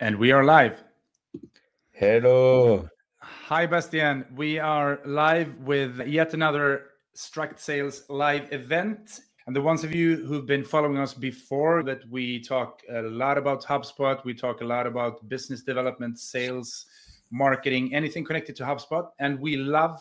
And we are live. Hello. Hi, Bastien. We are live with yet another Structsales live event. And the ones of you who've been following us before, that we talk a lot about HubSpot. We talk a lot about business development, sales, marketing, anything connected to HubSpot. And we love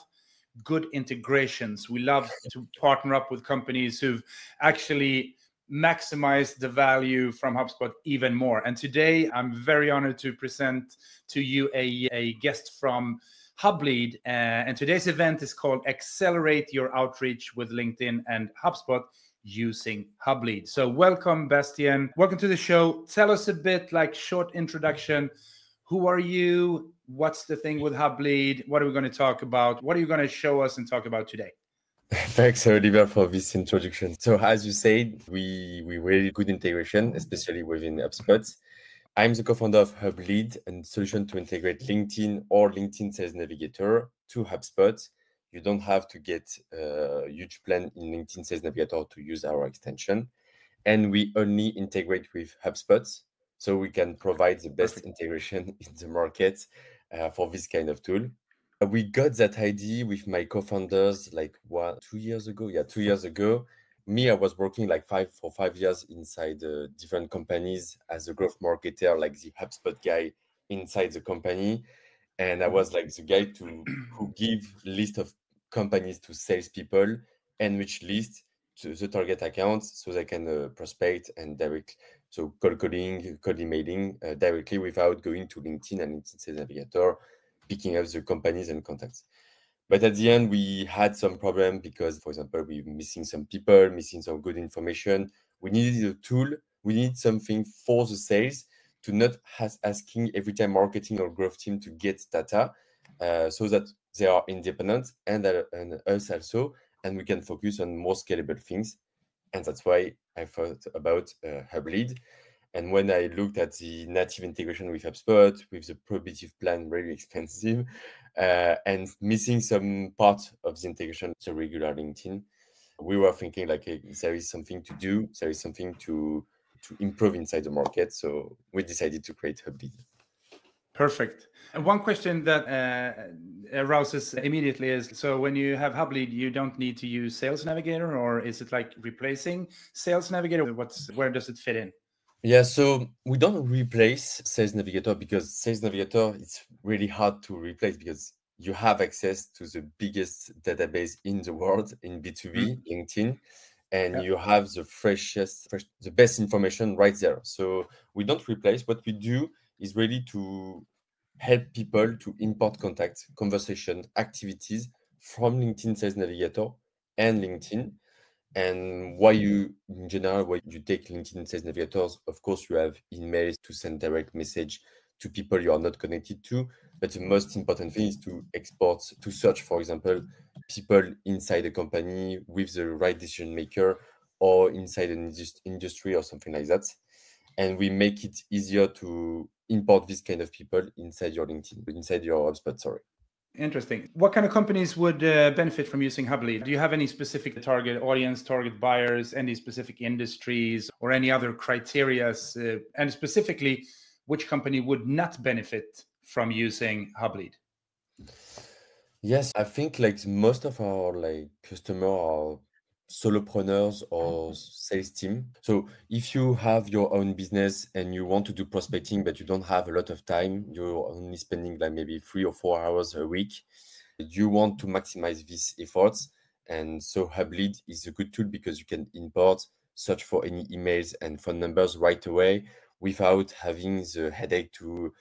good integrations. We love to partner up with companies who've actually maximize the value from HubSpot even more. And today I'm very honored to present to you a guest from Hublead. And today's event is called Accelerate Your Outreach with LinkedIn and HubSpot using Hublead. So welcome, Bastien. Welcome to the show. Tell us a bit, like short introduction. Who are you? What's the thing with Hublead? What are we going to talk about? What are you going to show us and talk about today? Thanks, Oliver, for this introduction. So as you said, we really good integration, especially within HubSpot. I'm the co-founder of Hublead, a solution to integrate LinkedIn or LinkedIn Sales Navigator to HubSpot. You don't have to get a huge plan in LinkedIn Sales Navigator to use our extension. And we only integrate with HubSpot, so we can provide the best integration in the market for this kind of tool. We got that idea with my co-founders like 2 years ago. Yeah, 2 years ago. Me, I was working like 5 years inside different companies as a growth marketer, like the HubSpot guy inside the company. And I was like the guy who give list of companies to salespeople and which list to the target accounts so they can prospect and direct. So cold calling, cold emailing directly without going to LinkedIn and LinkedIn Sales Navigator, picking up the companies and contacts. But at the end, we had some problem because, for example, we were missing some people, missing some good information. We needed a tool. We need something for the sales to not asking every time marketing or growth team to get data so that they are independent and us also, and we can focus on more scalable things. And that's why I thought about Hublead. And when I looked at the native integration with HubSpot, with the prohibitive plan, really expensive, and missing some part of the integration to regular LinkedIn, we were thinking like, hey, there is something to do, there is something to improve inside the market. So we decided to create Hublead. Perfect. And one question that arouses immediately is, so when you have Hublead, you don't need to use Sales Navigator, or is it like replacing Sales Navigator? Where does it fit in? Yeah, so we don't replace Sales Navigator because Sales Navigator, it's really hard to replace because you have access to the biggest database in the world in B2B, LinkedIn, and you have the best information right there. So we don't replace. What we do is really to help people to import contacts, conversation, activities from LinkedIn Sales Navigator and LinkedIn. And why you take LinkedIn Sales Navigators, of course, you have emails to send direct message to people you are not connected to. But the most important thing is to export, to search, for example, people inside a company with the right decision maker or inside an industry or something like that. And we make it easier to import this kind of people inside your LinkedIn, inside your HubSpot, sorry. Interesting. What kind of companies would benefit from using Hublead? Do you have any specific target audience, target buyers, any specific industries, or any other criteria? And specifically, which company would not benefit from using Hublead? Yes, I think like most of our customer are solopreneurs or sales team. So if you have your own business and you want to do prospecting, but you don't have a lot of time, you're only spending like maybe 3 or 4 hours a week, you want to maximize these efforts. And so Hublead is a good tool because you can import, search for any emails and phone numbers right away without having the headache to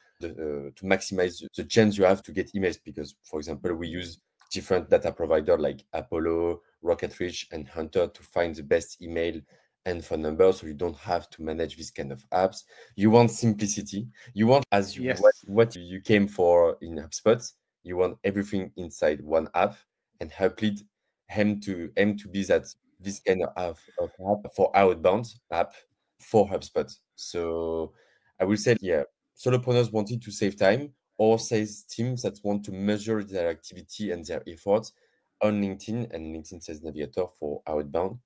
maximize the chance you have to get emails. Because, for example, we use different data provider like Apollo, Rocketreach, and Hunter to find the best email and phone number, so you don't have to manage this kind of apps. You want simplicity. You want what you came for in HubSpot. You want everything inside one app, and Hublead aim to be that this kind of app for outbound app for HubSpot. So I will say, yeah, solopreneurs wanting to save time or sales teams that want to measure their activity and their efforts on LinkedIn and LinkedIn Sales Navigator for outbound.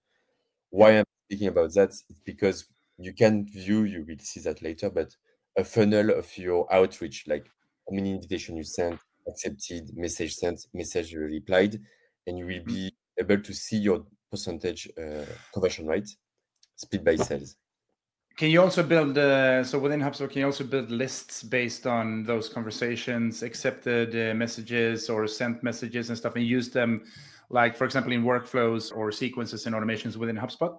Why I'm speaking about that is because you can view, you will see that later, but a funnel of your outreach, like how many invitations you sent, accepted, message sent, message replied, and you will be able to see your percentage conversion rate split by sales. Can you also build, so within HubSpot, can you also build lists based on those conversations, accepted messages or sent messages and stuff, and use them, like, for example, in workflows or sequences and automations within HubSpot?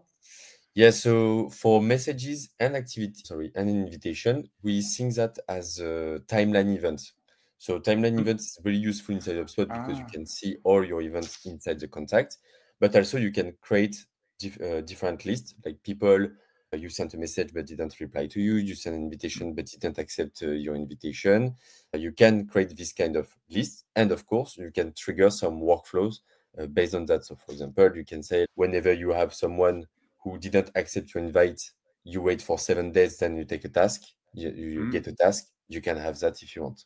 Yeah, so for messages and and invitation, we think that as timeline events. So timeline events is really useful inside HubSpot because you can see all your events inside the contact, but also you can create different lists, like people you sent a message but didn't reply to you, you sent an invitation but didn't accept your invitation. You can create this kind of list, and of course, you can trigger some workflows based on that. So for example, you can say whenever you have someone who didn't accept your invite, you wait for 7 days, then you take a task, you get a task. You can have that if you want.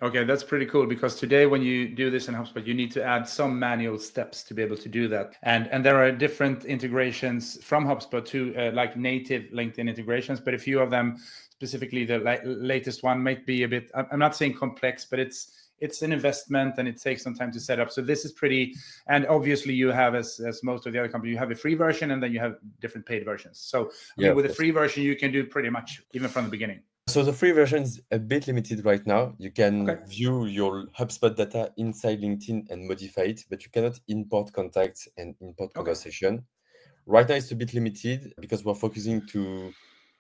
Okay, that's pretty cool, because today when you do this in HubSpot, you need to add some manual steps to be able to do that. And there are different integrations from HubSpot to like native LinkedIn integrations, but a few of them, specifically the latest one, might be a bit, I'm not saying complex, but it's an investment and it takes some time to set up. So this is pretty, and obviously you have, as most of the other companies, you have a free version and then you have different paid versions. So I mean, with the free version, you can do pretty much even from the beginning. So the free version is a bit limited right now. You can view your HubSpot data inside LinkedIn and modify it, but you cannot import contacts and import conversation. Right now, it's a bit limited because we're focusing to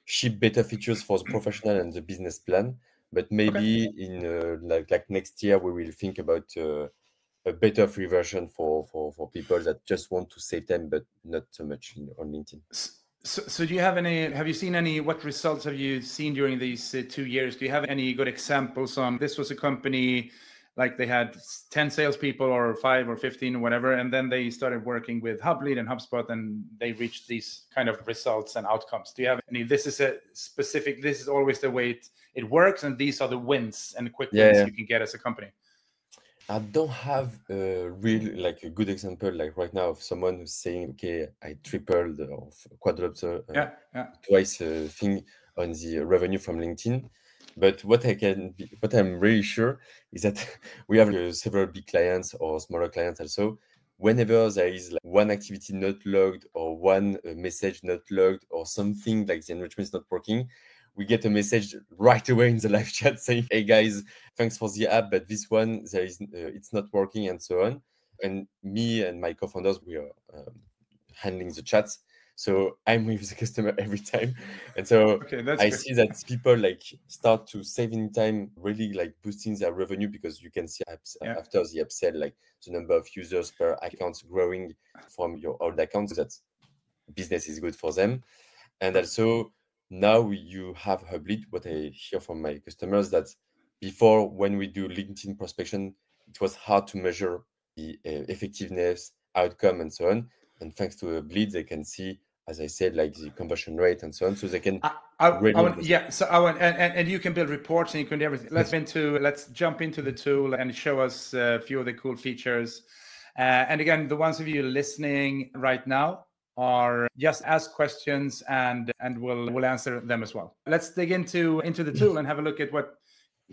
ship better features for the professional and the business plan. But maybe in like next year, we will think about a better free version for people that just want to save time, but not so much on LinkedIn. So do you have you seen any, what results have you seen during these 2 years? Do you have any good examples on, this was a company, like they had 10 salespeople or 5 or 15 or whatever, and then they started working with Hublead and HubSpot and they reached these kind of results and outcomes? Do you have any, this is a specific, this is always the way it works, and these are the wins and quick wins you can get as a company? I don't have a real, like a good example, like right now, of someone who's saying, okay, I tripled or quadrupled twice thing on the revenue from LinkedIn. But what I'm really sure is that we have several big clients or smaller clients also. Whenever there is like one activity not logged or one message not logged or something like the enrichment is not working, we get a message right away in the live chat saying, hey guys, thanks for the app, but this one, there is it's not working, and so on. And me and my co-founders, we are handling the chats. So I'm with the customer every time. And so I see that people like start to save in time, really like boosting their revenue, because you can see after the upsell, like the number of users per account growing from your old accounts. That business is good for them. And also now you have Hublead. What I hear from my customers, that before, when we do LinkedIn prospection, it was hard to measure the effectiveness, outcome, and so on. And thanks to Hublead, they can see, as I said, like the conversion rate and so on. So they can and you can build reports and you can do everything. Let's jump into the tool and show us a few of the cool features. And again, the ones of you listening right now are just ask questions and we'll answer them as well. Let's dig into the tool and have a look at what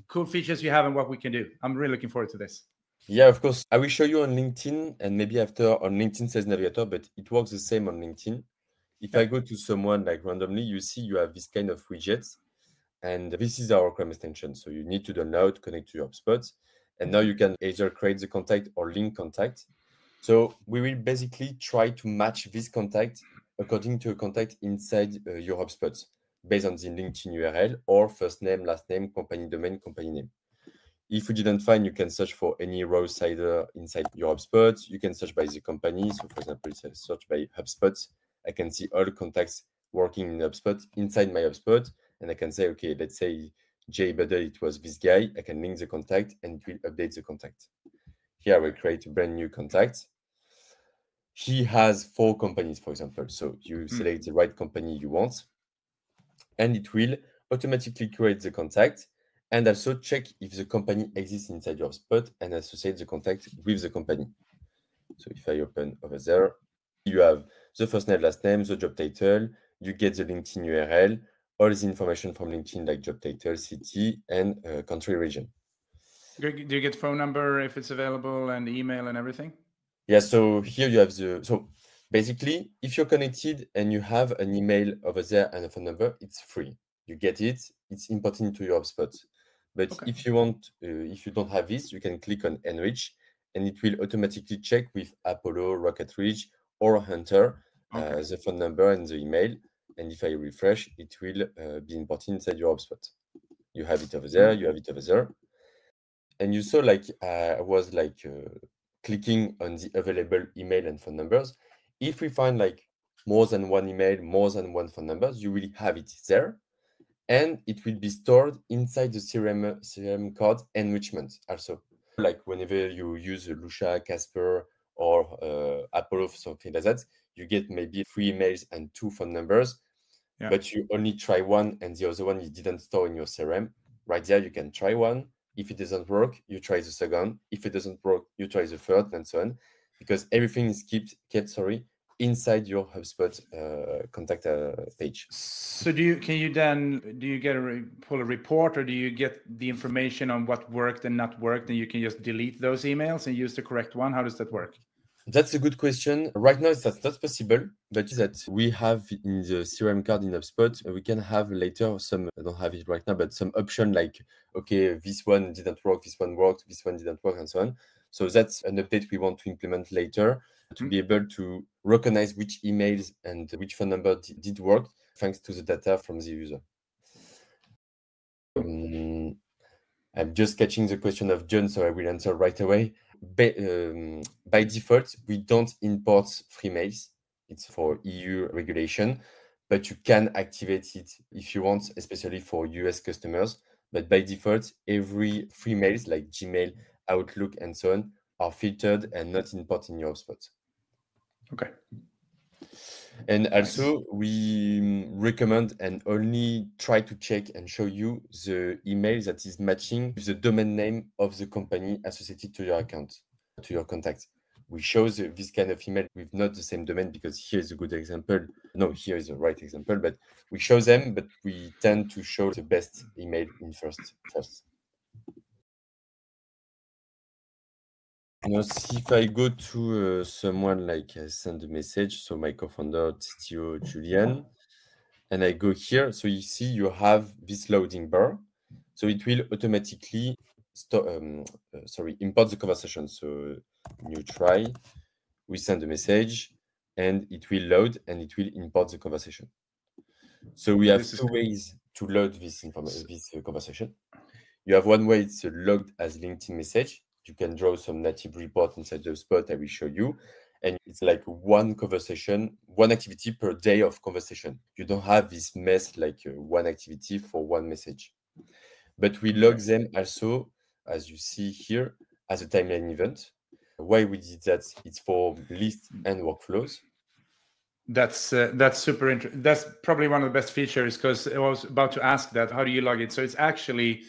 cool features you have and what we can do. I'm really looking forward to this. Yeah, of course. I will show you on LinkedIn and maybe after on LinkedIn Sales Navigator, but it works the same on LinkedIn. If I go to someone like randomly, you see you have this kind of widgets, and this is our Chrome extension. So you need to download, connect to your HubSpot, and now you can either create the contact or link contact. So we will basically try to match this contact according to a contact inside your HubSpot based on the LinkedIn URL or first name, last name, company domain, company name. If you didn't find, you can search for any row cider inside your HubSpot. You can search by the company. So for example, if I search by HubSpot, I can see all the contacts working in HubSpot inside my HubSpot. And I can say, okay, let's say Jay Buddle, it was this guy. I can link the contact and it will update the contact. Here I will create a brand new contact. He has 4 companies, for example. So you select the right company you want, and it will automatically create the contact and also check if the company exists inside your HubSpot and associate the contact with the company. So if I open over there, you have the first name, last name, the job title, you get the LinkedIn URL, all the information from LinkedIn, like job title, city, and country region. Do you get phone number if it's available and email and everything? Yeah, so here you have so basically, if you're connected and you have an email over there and a phone number, it's free. You get it. It's important to your HubSpot. But Okay. if you want, if you don't have this, you can click on Enrich, and it will automatically check with Apollo, Rocket Ridge, or Hunter the phone number and the email. And if I refresh, it will be imported inside your HubSpot. You have it over there. You have it over there. And you saw like I was like clicking on the available email and phone numbers. If we find like more than one email, more than one phone numbers, you will have it there, and it will be stored inside the CRM card enrichment also. Like whenever you use Lucia, Casper, or Apollo, something like that, you get maybe 3 emails and 2 phone numbers, but you only try one and the other one you didn't store in your CRM. Right there, you can try one. If it doesn't work, you try the second. If it doesn't work, you try the third, and so on, because everything is kept inside your HubSpot contact page. So do you get pull a report, or do you get the information on what worked and not worked, and you can just delete those emails and use the correct one? How does that work? That's a good question. Right now, that's not possible, but that we have in the CRM card in HubSpot, we can have later some, I don't have it right now, but some option like, okay, this one didn't work, this one worked, this one didn't work, and so on. So that's an update we want to implement later to be able to recognize which emails and which phone number did work, thanks to the data from the user. I'm just catching the question of John, so I will answer right away. By default, we don't import free mails. It's for EU regulation, but you can activate it if you want, especially for US customers. But by default, every free mails like Gmail, Outlook, and so on are filtered and not imported in your HubSpot. Okay. And also, we recommend and only try to check and show you the email that is matching with the domain name of the company associated to your account, to your contact. We show this kind of email with not the same domain, because here is a good example. No, here is the right example, but we show them, but we tend to show the best email in first. Now, see if I go to someone like I send a message, so my co-founder, CTO Julian, and I go here, so you see you have this loading bar. So it will automatically import the conversation. So new try, we send a message, and it will load and it will import the conversation. So we have two ways to load this conversation. You have one way, it's logged as LinkedIn message. You can draw some native report inside the HubSpot. I will show you. And it's like one conversation, one activity per day of conversation. You don't have this mess like one activity for one message. But we log them also, as you see here, as a timeline event. Why we did that? It's for lists and workflows. That's super interesting. That's probably one of the best features, because I was about to ask that. How do you log it? So it's actually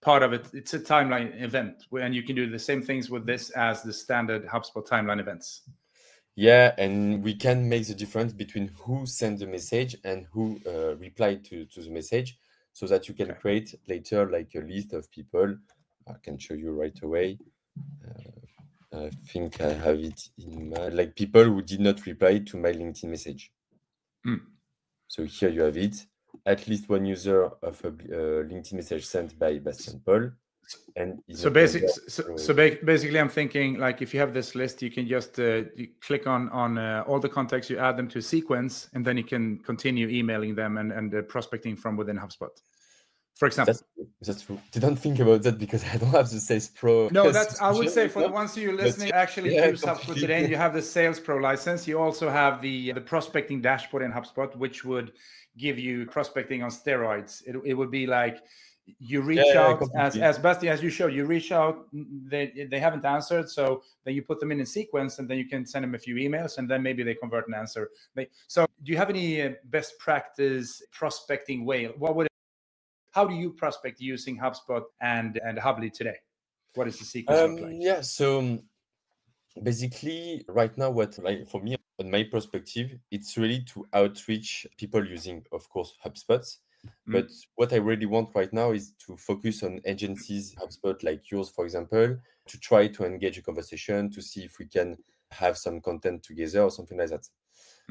part of it. It's a timeline event, and you can do the same things with this as the standard HubSpot timeline events. Yeah, and we can make the difference between who sent the message and who replied to the message, so that you can create later like a list of people. I can show you right away. I think I have it in my, like, people who did not reply to my LinkedIn message. So here you have it. At least one user of a LinkedIn message sent by Bastien Paul. And so basically, I'm thinking, like, if you have this list, you can just you click on all the contacts, you add them to a sequence, and then you can continue emailing them and prospecting from within HubSpot, for example. That's true. Didn't think about that because I don't have the Sales Pro. No, that's, I would say, for the ones of you listening, actually use HubSpot today, and you have the Sales Pro license. You also have the prospecting dashboard in HubSpot, which would give you prospecting on steroids. It would be like, you reach out, as Bastien, as you showed, you reach out, they haven't answered, so then you put them in a sequence, and then you can send them a few emails, and then maybe they convert and answer. So do you have any best practice prospecting way? How do you prospect using HubSpot and Hublead today? What does the sequence look like? Yeah, so basically right now, what, like, for me, on my perspective, it's really to outreach people using, of course, HubSpot. But what I really want right now is to focus on agencies, HubSpot like yours, for example, to try to engage a conversation, to see if we can have some content together or something like that.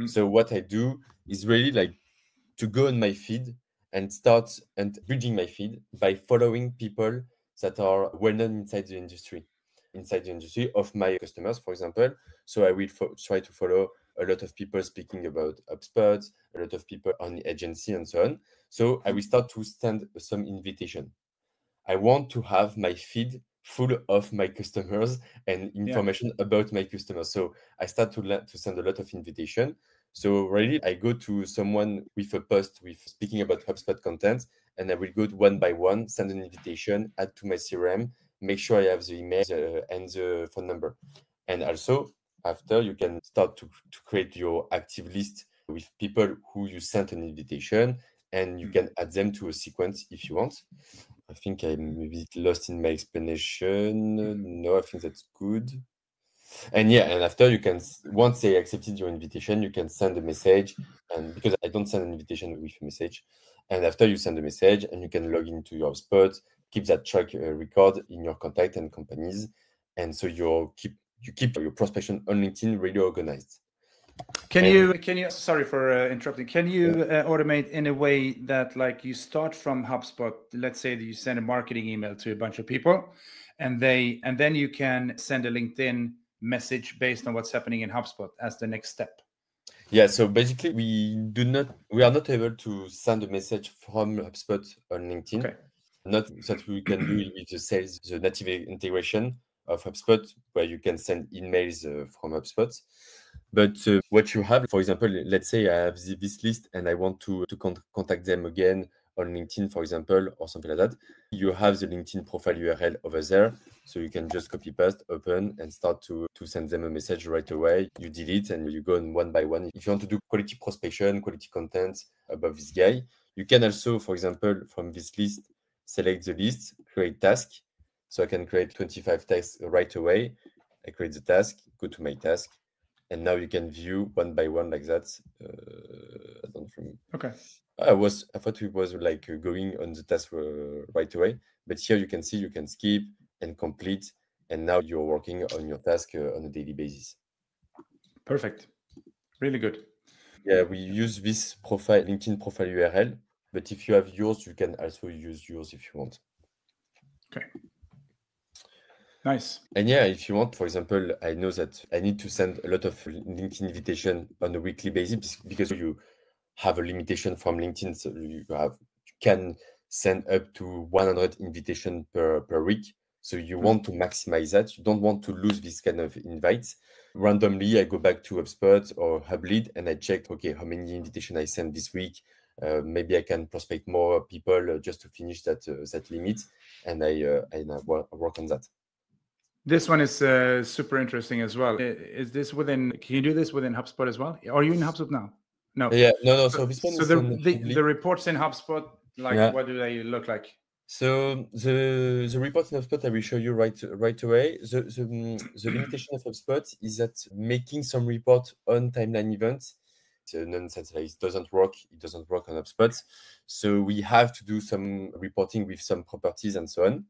So what I do is really like to go on my feed and start and bridging my feed by following people that are well known inside the industry of my customers, for example. So I will try to follow a lot of people speaking about HubSpot, a lot of people on the agency and so on. So I will start to send some invitation. I want to have my feed full of my customers and information about my customers. So I start to send a lot of invitation. So really, I go to someone with a post with speaking about HubSpot content, and I will go one by one, send an invitation, add to my CRM, make sure I have the email and the phone number. And also, after, you can start to create your active list with people who you sent an invitation, and you can add them to a sequence if you want. I think I'm a bit lost in my explanation. No, I think that's good. And yeah, and after you can, once they accepted your invitation, you can send a message. And because I don't send an invitation with a message, and after you send a message, and you can log into your spot, keep that track record in your contact and companies, and so you keep your prospection on LinkedIn really organized. Can you sorry for interrupting, can you automate in a way that like you start from HubSpot, let's say that you send a marketing email to a bunch of people, and then you can send a LinkedIn message based on what's happening in HubSpot as the next step? Yeah, so basically we are not able to send a message from HubSpot on LinkedIn. Okay. Not that we can do with the native integration of HubSpot, where you can send emails from HubSpot. But what you have, for example, let's say I have this list and I want to contact them again on LinkedIn, for example, or something like that. You have the LinkedIn profile URL over there. So you can just copy paste, open, and start to send them a message right away. You delete and you go on one by one. If you want to do quality prospection, quality content about this guy, you can also, for example, from this list, select the list, create task. So I can create 25 tasks right away. I create the task, go to my task, and now you can view one by one like that. I don't remember. Okay. I thought it was like going on the task right away, but here you can see you can skip and complete, and now you're working on your task on a daily basis. Perfect. Really good. Yeah, we use this LinkedIn profile URL, but if you have yours, you can also use yours if you want. Okay. Nice. And yeah, if you want, for example, I know that I need to send a lot of LinkedIn invitation on a weekly basis because you have a limitation from LinkedIn. So you can send up to 100 invitation per week. So you want to maximize that. You don't want to lose this kind of invites. Randomly, I go back to HubSpot or Hublead and I check, okay, how many invitation I sent this week. Maybe I can prospect more people just to finish that limit. And I work on that. This one is super interesting as well. Is this within? Can you do this within HubSpot as well? Are you in HubSpot now? No. Yeah, no. So this one is the reports in HubSpot, like what do they look like? So the report in HubSpot I will show you right away. The limitation of HubSpot is that making some report on timeline events, it's a nonsense. Like it doesn't work. It doesn't work on HubSpot. So we have to do some reporting with some properties and so on.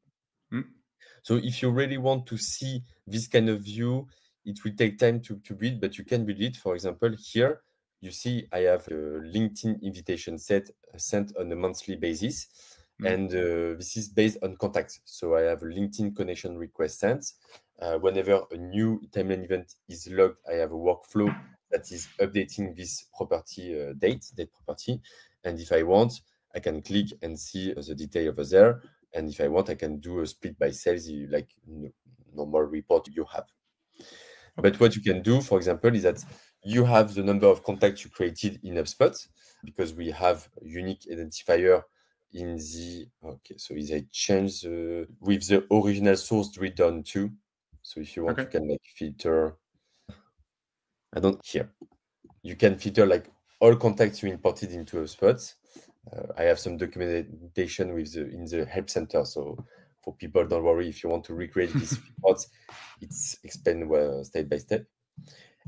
So if you really want to see this kind of view, it will take time to build, but you can build it. For example, here you see I have a LinkedIn invitation set sent on a monthly basis. And this is based on contacts. So I have a LinkedIn connection request sent. Whenever a new timeline event is logged, I have a workflow that is updating this property date property. And if I want, I can click and see the detail over there. And if I want, I can do a split by sales, like normal report you have. Okay. But what you can do, for example, is that you have the number of contacts you created in HubSpot because we have a unique identifier in the, okay, so is I change with the original source drill down to. So if you want, you can like filter. Here. You can filter like all contacts you imported into HubSpot. I have some documentation in the help center. So for people, don't worry if you want to recreate these reports, it's explained step by step.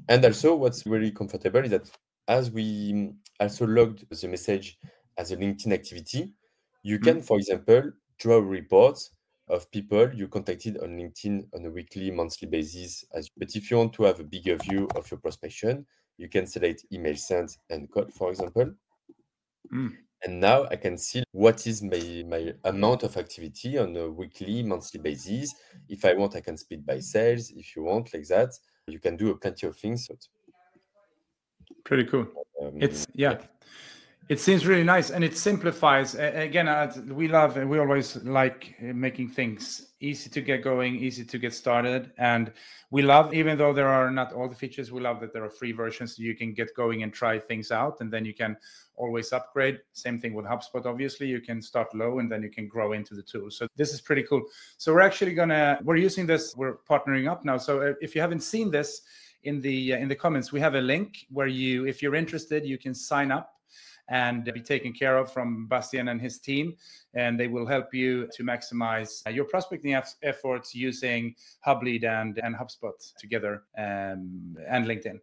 And also what's really comfortable is that as we also logged the message as a LinkedIn activity, you can, for example, draw reports of people you contacted on LinkedIn on a weekly, monthly basis. But if you want to have a bigger view of your prospection, you can select email sent and call, for example. And now I can see what is my amount of activity on a weekly, monthly basis. If I want, I can split by sales. If you want, like that, you can do plenty of things. Pretty cool. It seems really nice, and it simplifies. Again, we always like making things easy to get going, easy to get started, and we love, even though there are not all the features, we love that there are free versions so you can get going and try things out, and then you can always upgrade. Same thing with HubSpot, obviously. You can start low and then you can grow into the tool. So this is pretty cool. So we're using this, we're partnering up now. So if you haven't seen this, in the comments, we have a link where if you're interested, you can sign up and be taken care of from Bastien and his team, and they will help you to maximize your prospecting efforts using Hublead and HubSpot together, and LinkedIn.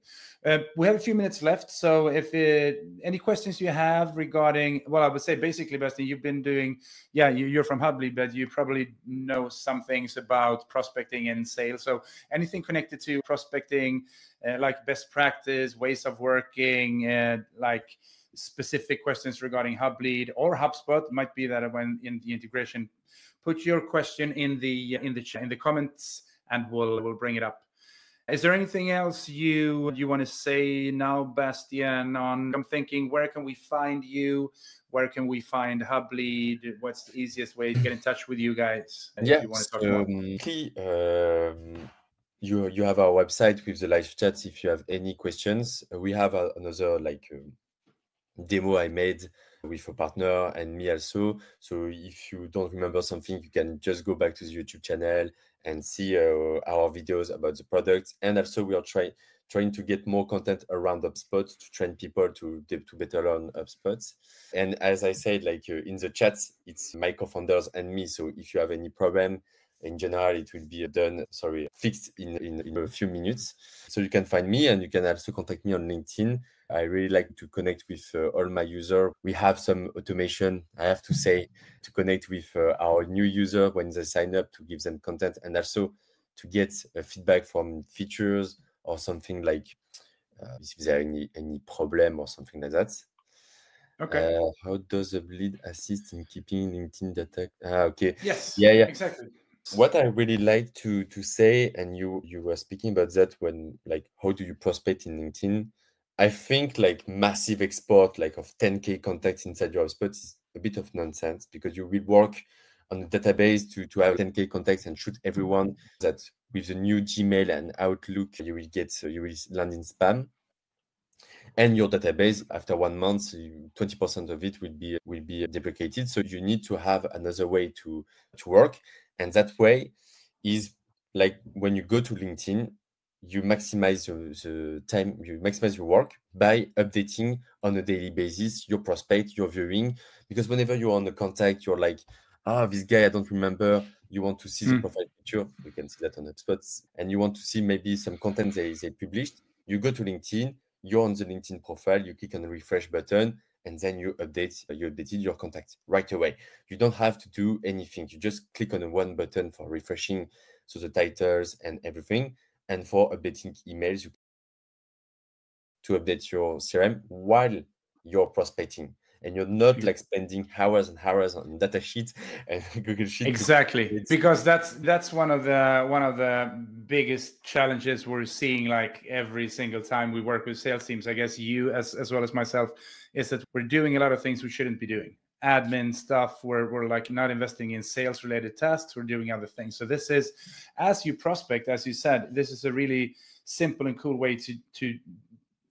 We have a few minutes left, so if any questions you have regarding, well, I would say basically, Bastien, you've been doing, you're from Hublead, but you probably know some things about prospecting and sales. So anything connected to prospecting, like best practice, ways of working, like specific questions regarding Hublead or HubSpot, might be that when in the integration, put your question in the comments and we'll bring it up. Is there anything else you want to say now, Bastien? I'm thinking, where can we find you? Where can we find Hublead? What's the easiest way to get in touch with you guys? If you want to talk more. You have our website with the live chats. If you have any questions, we have another demo I made with a partner and me also. So if you don't remember something, you can just go back to the YouTube channel and see our videos about the product. And also we are trying to get more content around HubSpot to train people to better learn HubSpot. And as I said, in the chats, it's my co-founders and me. So if you have any problem, in general, it will be fixed in a few minutes. So you can find me, and you can also contact me on LinkedIn. I really like to connect with all my users. We have some automation, I have to say, to connect with our new user when they sign up, to give them content, and also to get feedback from features or something like if there are any problem or something like that. Okay. How does Hublead assist in keeping LinkedIn data? Okay. Yes. Yeah. Exactly. What I really like to say, and you were speaking about that when, how do you prospect in LinkedIn? I think massive export of 10K contacts inside your HubSpot is a bit of nonsense, because you will work on the database to have 10K contacts and shoot everyone that with the new Gmail and Outlook you will land in spam. And your database, after 1 month, 20% of it will be deprecated. So you need to have another way to work. And that way is when you go to LinkedIn, you maximize the time, you maximize your work by updating on a daily basis your prospect, your viewing. Because whenever you're on a contact, you're like, this guy I don't remember. You want to see the profile picture. You can see that on HubSpot. And you want to see maybe some content they published. You go to LinkedIn, you're on the LinkedIn profile, you click on the refresh button, and then you updated your contact right away. You don't have to do anything. You just click on one button for refreshing, so the titles and everything, and for updating emails, to update your CRM while you're prospecting. And you're not spending hours and hours on data sheets and Google Sheets. Exactly, because that's one of the biggest challenges we're seeing every single time we work with sales teams. I guess you as well as myself, is that we're doing a lot of things we shouldn't be doing. Admin stuff, we're not investing in sales related tasks, we're doing other things. So this is, as you prospect, as you said, this is a really simple and cool way to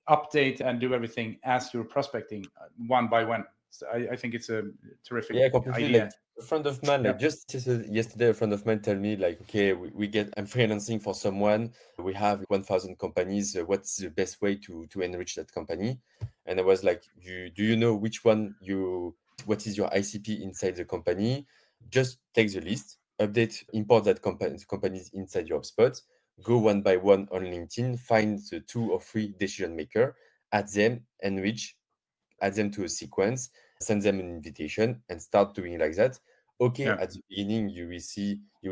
update and do everything as you're prospecting one by one. So I think it's a terrific idea. A friend of mine, just yesterday, a friend of mine told me, okay, I'm freelancing for someone. We have 1,000 companies. What's the best way to enrich that company? And I was like, do you know which one what is your ICP inside the company? Just take the list, import that companies inside your HubSpot, go one by one on LinkedIn, find the 2 or 3 decision maker, add them, enrich, add them to a sequence. send them an invitation and start doing like that. Okay, Yeah. at the beginning, you will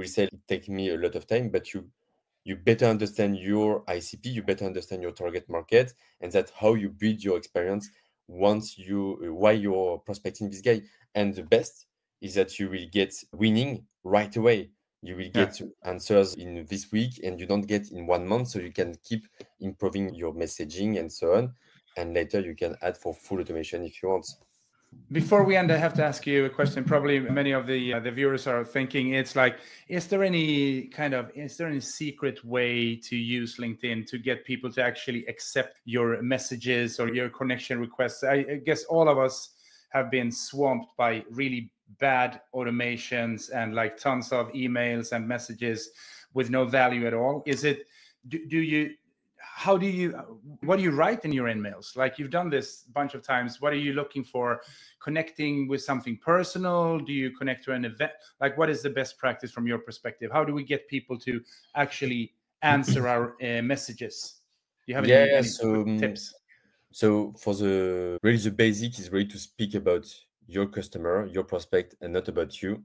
say it take me a lot of time, but you better understand your ICP, you better understand your target market, and that's how you build your experience once while you're prospecting this guy. And the best is that you will get winning right away. You will get answers in this week and you don't get in 1 month, so you can keep improving your messaging and so on. And later you can add for full automation if you want. Before we end, I have to ask you a question. Probably many of the viewers are thinking, it's like, is there any secret way to use LinkedIn to get people to actually accept your messages or your connection requests? I guess all of us have been swamped by really bad automations and like tons of emails and messages with no value at all. Is it, what do you write in your emails? Like, you've done this a bunch of times. What are you looking for? Connecting with something personal? Do you connect to an event? Like, what is the best practice from your perspective? How do we get people to actually answer our messages? Do you have any quick tips? So for the basic is really to speak about your customer, your prospect, and not about you.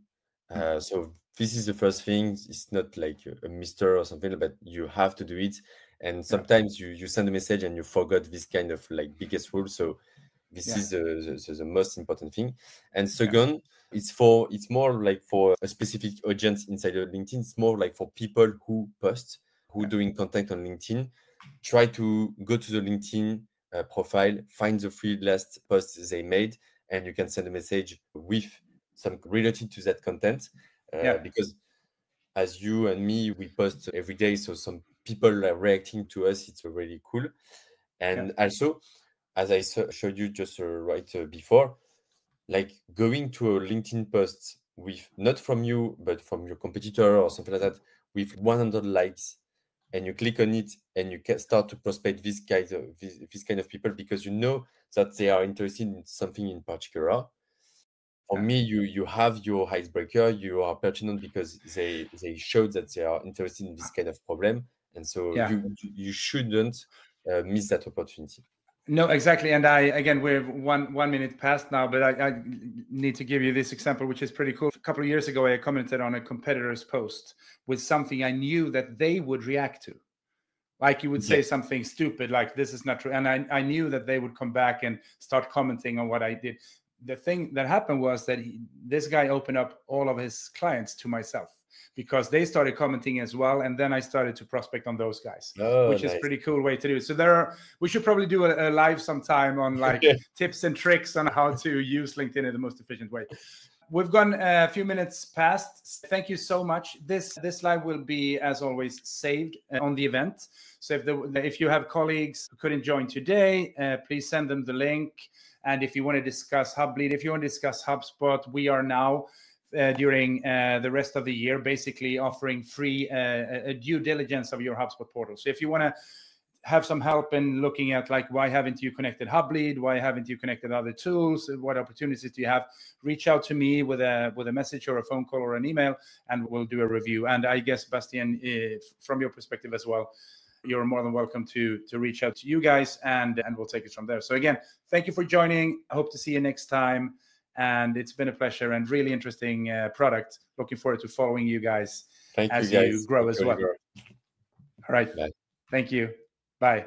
So this is the first thing. It's not like a mister or something, but you have to do it. And sometimes you send a message and you forgot this kind of like biggest rule. So this is the most important thing. And second, it's more like for a specific audience inside of LinkedIn. It's more like for people who post, who doing content on LinkedIn. Try to go to the LinkedIn profile, find the 3 last posts they made, and you can send a message with some related to that content. Because as you and me, we post every day, so some people are reacting to us. It's really cool. And also, as I showed you just right before, like going to a LinkedIn post with not from you, but from your competitor or something like that, with 100 likes, and you click on it and you can start to prospect this kind of people because you know that they are interested in something in particular. For me, you have your icebreaker, you are pertinent because they showed that they are interested in this kind of problem, and so you shouldn't miss that opportunity. No, exactly. And we're one minute past now, but I need to give you this example, which is pretty cool. A couple of years ago, I commented on a competitor's post with something I knew that they would react to. Like, you would say something stupid, like, this is not true. And I knew that they would come back and start commenting on what I did. The thing that happened was that this guy opened up all of his clients to myself because they started commenting as well. And then I started to prospect on those guys, which is pretty cool way to do it. So we should probably do a live sometime on like tips and tricks on how to use LinkedIn in the most efficient way. We've gone a few minutes past. Thank you so much. This live will be, as always, saved on the event. So if you have colleagues who couldn't join today, please send them the link. And if you want to discuss Hublead, if you want to discuss HubSpot, we are now during the rest of the year basically offering free a due diligence of your HubSpot portal. So if you want to have some help in looking at, like, why haven't you connected Hublead? Why haven't you connected other tools? What opportunities do you have? Reach out to me with a message or a phone call or an email, and we'll do a review. And I guess, Bastien, from your perspective as well, you're more than welcome to reach out to you guys, and we'll take it from there. So again, thank you for joining. I hope to see you next time. And it's been a pleasure and really interesting product. Looking forward to following you guys as you grow as well. All right. Bye. Thank you. Bye.